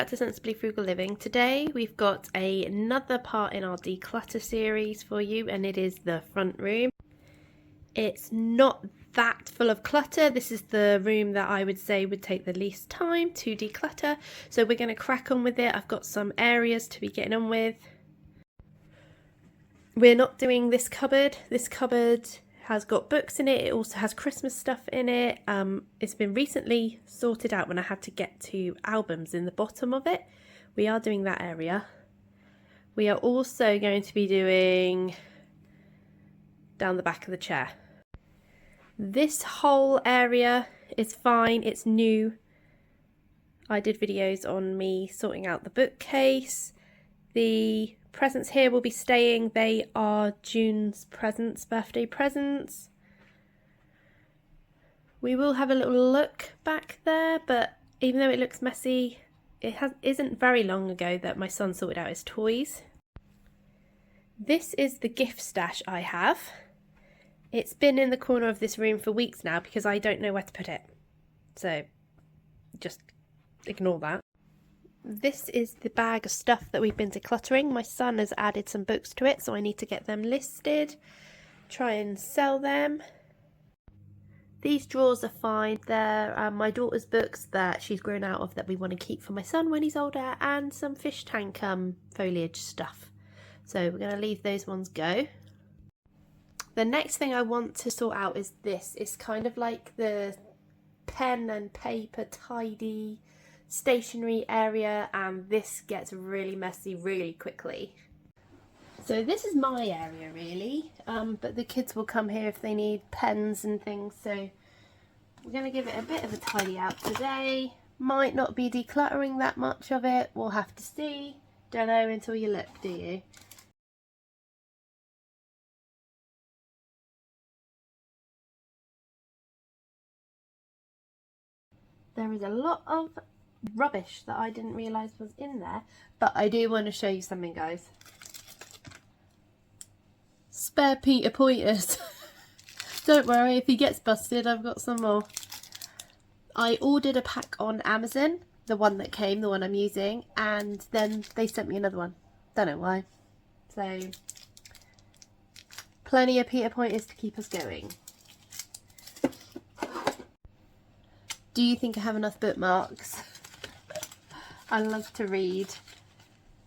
back to Sensibly Frugal Living. Today we've got another part in our declutter series for you, and it is the front room. It's not that full of clutter. This is the room that I would say would take the least time to declutter, so we're going to crack on with it. I've got some areas to be getting on with. We're not doing this cupboard. This cupboard has got books in it. It also has Christmas stuff in it. It's been recently sorted out when I had to get to albums in the bottom of it. We are doing that area. We are also going to be doing down the back of the chair. This whole area is fine. It's new. I did videos on me sorting out the bookcase. The presents here will be staying. They are June's presents, birthday presents. We will have a little look back there, but even though it looks messy, it isn't very long ago that my son sorted out his toys. This is the gift stash I have. It's been in the corner of this room for weeks now because I don't know where to put it. So just ignore that. This is the bag of stuff that we've been decluttering. My son has added some books to it, so I need to get them listed, try and sell them. These drawers are fine. They're my daughter's books that she's grown out of that we want to keep for my son when he's older, and some fish tank foliage stuff. So we're going to leave those ones go. The next thing I want to sort out is this. It's kind of like the pen and paper tidy stationery area, and this gets really messy really quickly. So this is my area really, but the kids will come here if they need pens and things, so we're going to give it a bit of a tidy out today. Might not be decluttering that much of it, we'll have to see. Don't know until you look, do you? There is a lot of rubbish that I didn't realise was in there, but I do want to show you something, guys. Spare Peter pointers. Don't worry, if he gets busted, I've got some more. I ordered a pack on Amazon, the one that came, the one I'm using, and then they sent me another one. Don't know why. So plenty of Peter pointers to keep us going. Do you think I have enough bookmarks? I love to read.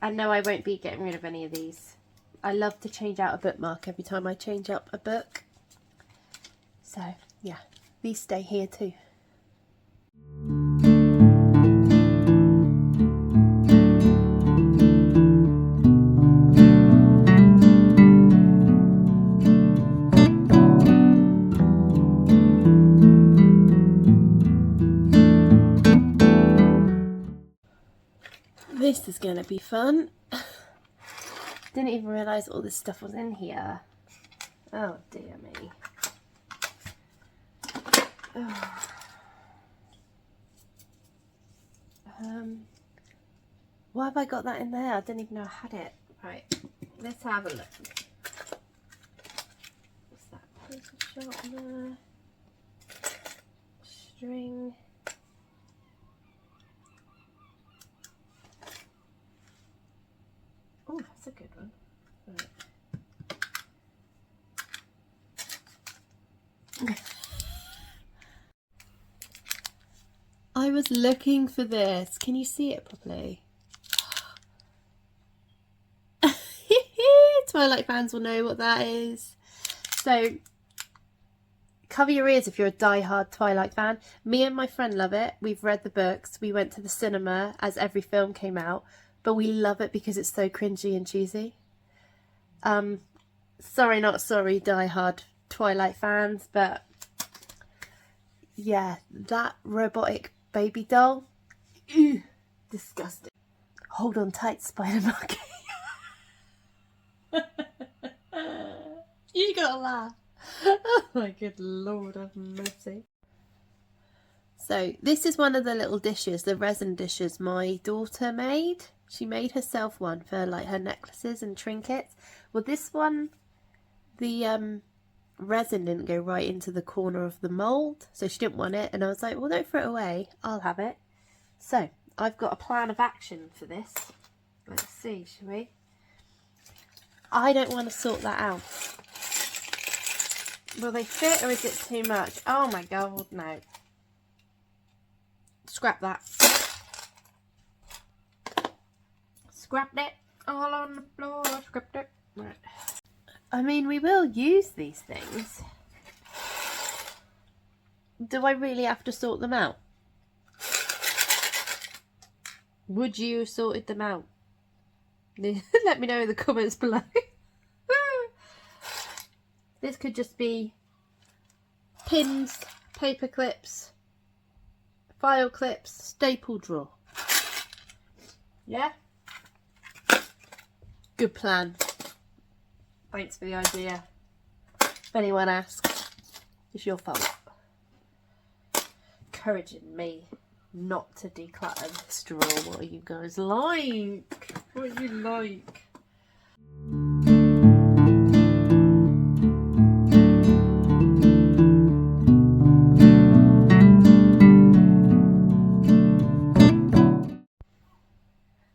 And no, I won't be getting rid of any of these. I love to change out a bookmark every time I change up a book. So yeah, these stay here too. This is gonna be fun. Didn't even realise all this stuff was in here. Oh dear me. Oh. Why have I got that in there? I didn't even know I had it. Right, let's have a look. What's that? Pencil sharpener, string. Oh, that's a good one. Right. I was looking for this. Can you see it properly? Twilight fans will know what that is. So, cover your ears if you're a die-hard Twilight fan. Me and my friend love it. We've read the books. We went to the cinema as every film came out. But we love it because it's so cringy and cheesy. Sorry, not sorry, die-hard Twilight fans, but yeah, that robotic baby doll, ew, disgusting. Hold on tight, Spider Monkey. You gotta laugh. Oh my good Lord have mercy. So this is one of the little dishes, the resin dishes my daughter made. She made herself one for like her necklaces and trinkets. Well, this one, the resin didn't go right into the corner of the mould, so she didn't want it, and I was like, well, don't throw it away, I'll have it. So I've got a plan of action for this. Let's see, shall we? I don't want to sort that out. Will they fit or is it too much? Oh my god, no. Scrap that. Scrapped it. All on the floor. Scrapped it. Right. I mean, we will use these things. Do I really have to sort them out? Would you have sorted them out? Let me know in the comments below. This could just be pins, paper clips, file clips, staple drawer. Yeah? Good plan. Thanks for the idea. If anyone asks, it's your fault. Encouraging me not to declutter this drawer. What are you guys like? What are you like?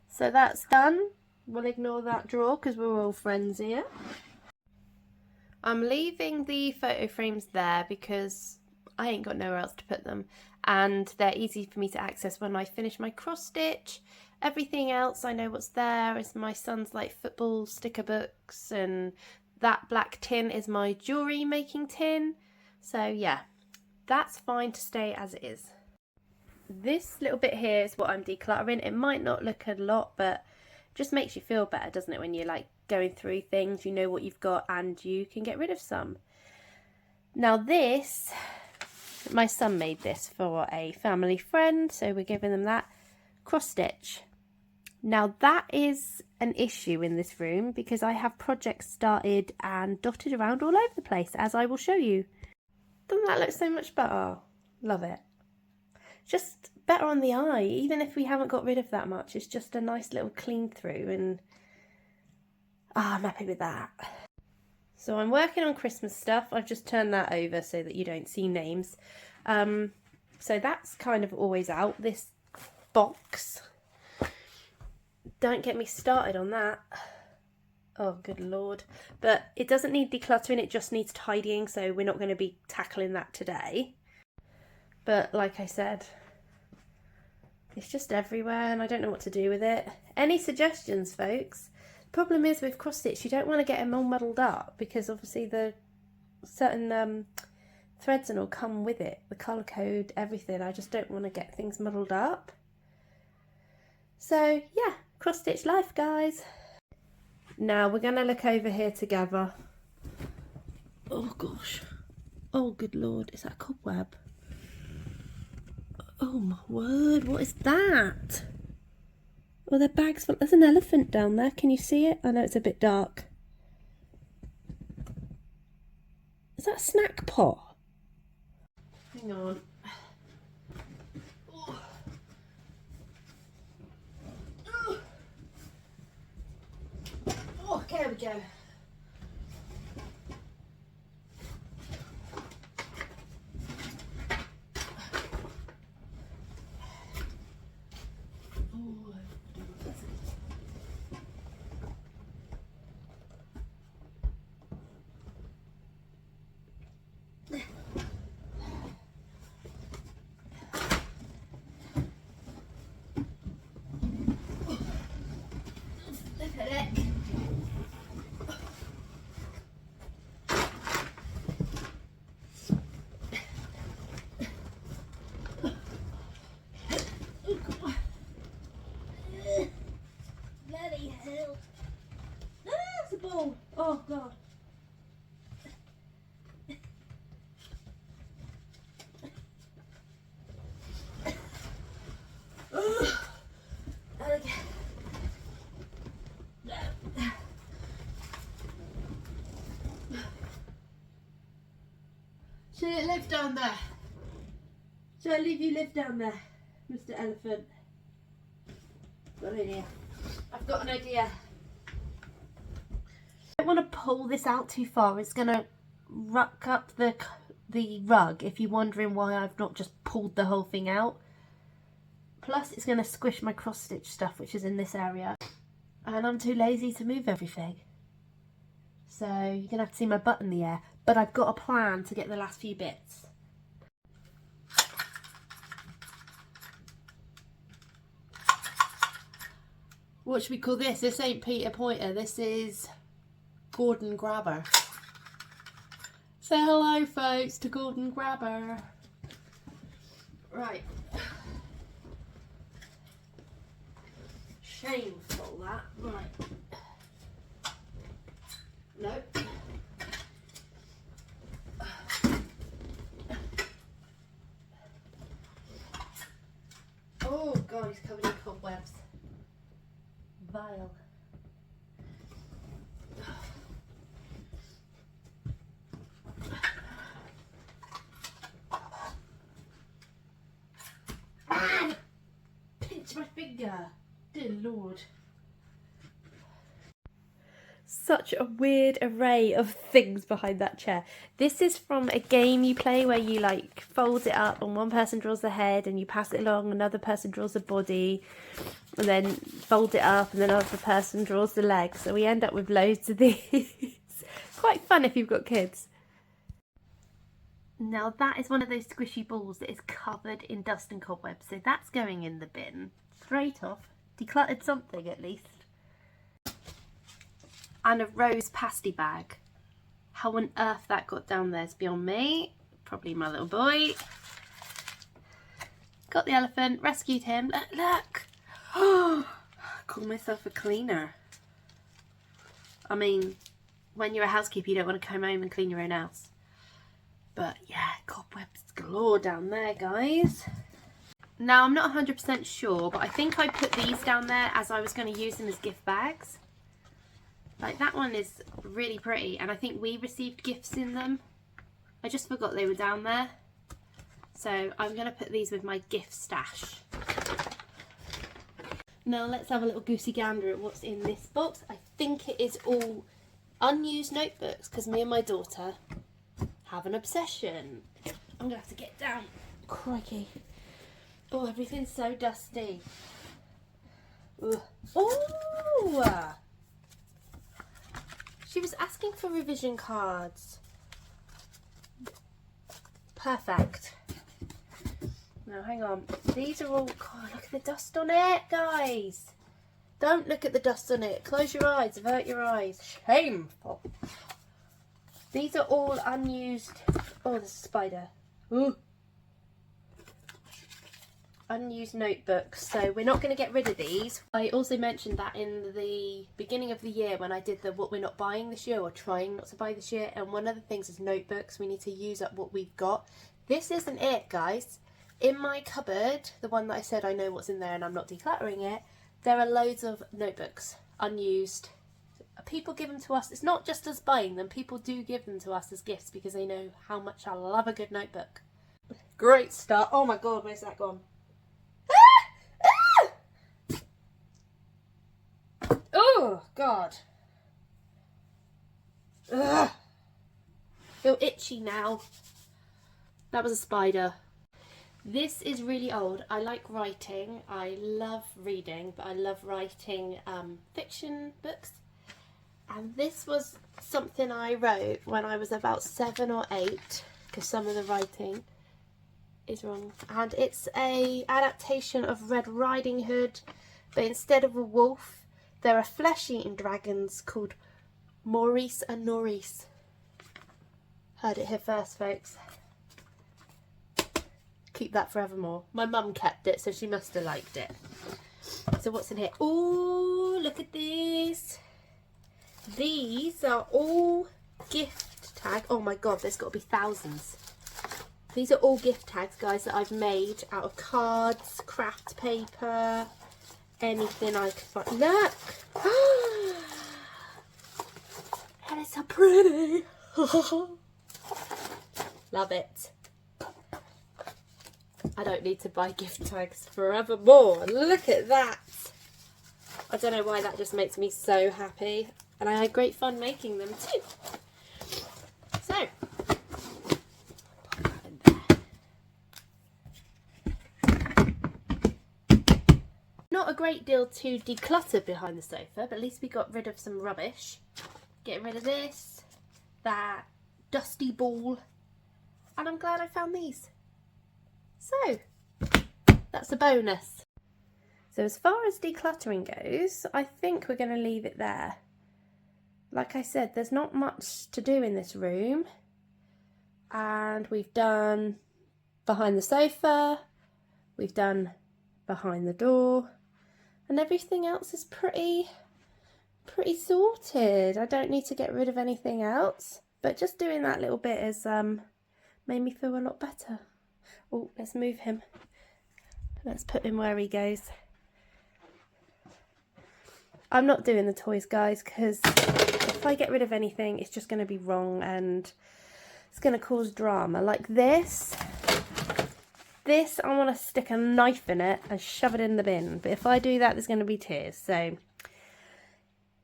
So that's done. We'll ignore that drawer because we're all friends here. I'm leaving the photo frames there because I ain't got nowhere else to put them, and they're easy for me to access when I finish my cross stitch. Everything else I know what's there is my son's like football sticker books, and that black tin is my jewellery making tin. So yeah, that's fine to stay as it is. This little bit here is what I'm decluttering. It might not look a lot, but just makes you feel better, doesn't it, when you're like going through things, you know what you've got and you can get rid of some. Now this, my son made this for a family friend, so we're giving them that cross stitch. Now that is an issue in this room because I have projects started and dotted around all over the place, as I will show you. Doesn't that look so much better? Love it. Just better on the eye, even if we haven't got rid of that much. It's just a nice little clean through, and I'm happy with that. So I'm working on Christmas stuff. I've just turned that over so that you don't see names. So that's kind of always out. This box, don't get me started on that. Oh good lord. But it doesn't need decluttering, it just needs tidying, so we're not going to be tackling that today. But like I said, it's just everywhere and I don't know what to do with it. Any suggestions, folks? The problem is with cross stitch, you don't want to get them all muddled up because obviously the certain threads and all come with it, the colour code, everything. I just don't want to get things muddled up. So yeah, cross stitch life, guys. Now we're going to look over here together. Oh gosh. Oh good lord, is that a cobweb? Oh my word, what is that? Oh, they're bags full. There's an elephant down there. Can you see it? I know it's a bit dark. Is that a snack pot? Hang on. Oh. Oh, there we go. Oh god. Should it live down there? Should I leave you live down there, Mr. Elephant? Got an idea. I've got an idea. I don't want to pull this out too far. It's going to ruck up the rug if you're wondering why I've not just pulled the whole thing out. Plus it's going to squish my cross stitch stuff, which is in this area. And I'm too lazy to move everything. So you're going to have to see my butt in the air. But I've got a plan to get the last few bits. What should we call this? This ain't Peter Pointer. This is Gordon Grabber. Say hello, folks, to Gordon Grabber. Right. Shameful, that. Right. Nope. Oh, God, he's covered in cobwebs. Vile. Pinch my finger. Dear Lord. Such a weird array of things behind that chair. This is from a game you play where you like fold it up and one person draws the head and you pass it along, another person draws the body and then fold it up and then another person draws the legs. So we end up with loads of these. Quite fun if you've got kids. Now that is one of those squishy balls that is covered in dust and cobwebs. So that's going in the bin. Straight off. Decluttered something at least. And a rose pasty bag. How on earth that got down there is beyond me. Probably my little boy. Got the elephant, rescued him. Look, look. Oh, call myself a cleaner. I mean, when you're a housekeeper, you don't want to come home and clean your own house. But yeah, cobwebs galore down there, guys. Now, I'm not 100% sure, but I think I put these down there as I was going to use them as gift bags. Like, that one is really pretty, and I think we received gifts in them. I just forgot they were down there. So I'm going to put these with my gift stash. Now let's have a little goosey gander at what's in this box. I think it is all unused notebooks, because me and my daughter have an obsession. I'm going to have to get down. Crikey. Oh, everything's so dusty. Ugh. Oh! She was asking for revision cards. Perfect. Now, hang on. These are all... God, look at the dust on it, guys. Don't look at the dust on it. Close your eyes. Avert your eyes. Shameful. These are all unused... Oh, there's a spider. Ooh. Unused notebooks, so we're not going to get rid of these. I also mentioned that in the beginning of the year when I did the what we're not buying this year, or trying not to buy this year, and one of the things is notebooks. We need to use up what we've got. This isn't it, guys. In my cupboard, the one that I said I know what's in there and I'm not decluttering it, there are loads of notebooks, unused. People give them to us. It's not just us buying them, people do give them to us as gifts because they know how much I love a good notebook. Great start. Oh my God, where's that gone? Oh, God. Ugh. Feel itchy now. That was a spider. This is really old. I like writing. I love reading, but I love writing fiction books. And this was something I wrote when I was about 7 or 8, because some of the writing is wrong. And it's a adaptation of Red Riding Hood, but instead of a wolf, there are flesh-eating dragons called Maurice and Norris. Heard it here first, folks. Keep that forevermore. My mum kept it, so she must have liked it. So what's in here? Oh, look at these. These are all gift tags. Oh my God, there's got to be thousands. These are all gift tags, guys, that I've made out of cards, craft paper, anything I could find. Look! And it's so pretty. Love it. I don't need to buy gift tags forevermore. Look at that. I don't know why, that just makes me so happy. And I had great fun making them too. So, pop that in there. a great deal to declutter behind the sofa, but at least we got rid of some rubbish. Getting rid of this, that dusty ball, and I'm glad I found these. So, that's a bonus. So as far as decluttering goes, I think we're going to leave it there. Like I said, there's not much to do in this room. And we've done behind the sofa, we've done behind the door, and everything else is pretty sorted. I don't need to get rid of anything else, but just doing that little bit has made me feel a lot better. Oh, let's move him. Let's put him where he goes. I'm not doing the toys, guys, because if I get rid of anything, it's just going to be wrong and it's going to cause drama. Like this I want to stick a knife in it and shove it in the bin. But if I do that, there's going to be tears. So,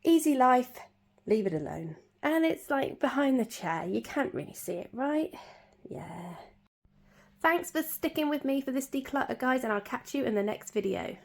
easy life, leave it alone. And it's like behind the chair. You can't really see it, right? Yeah. Thanks for sticking with me for this declutter, guys, and I'll catch you in the next video.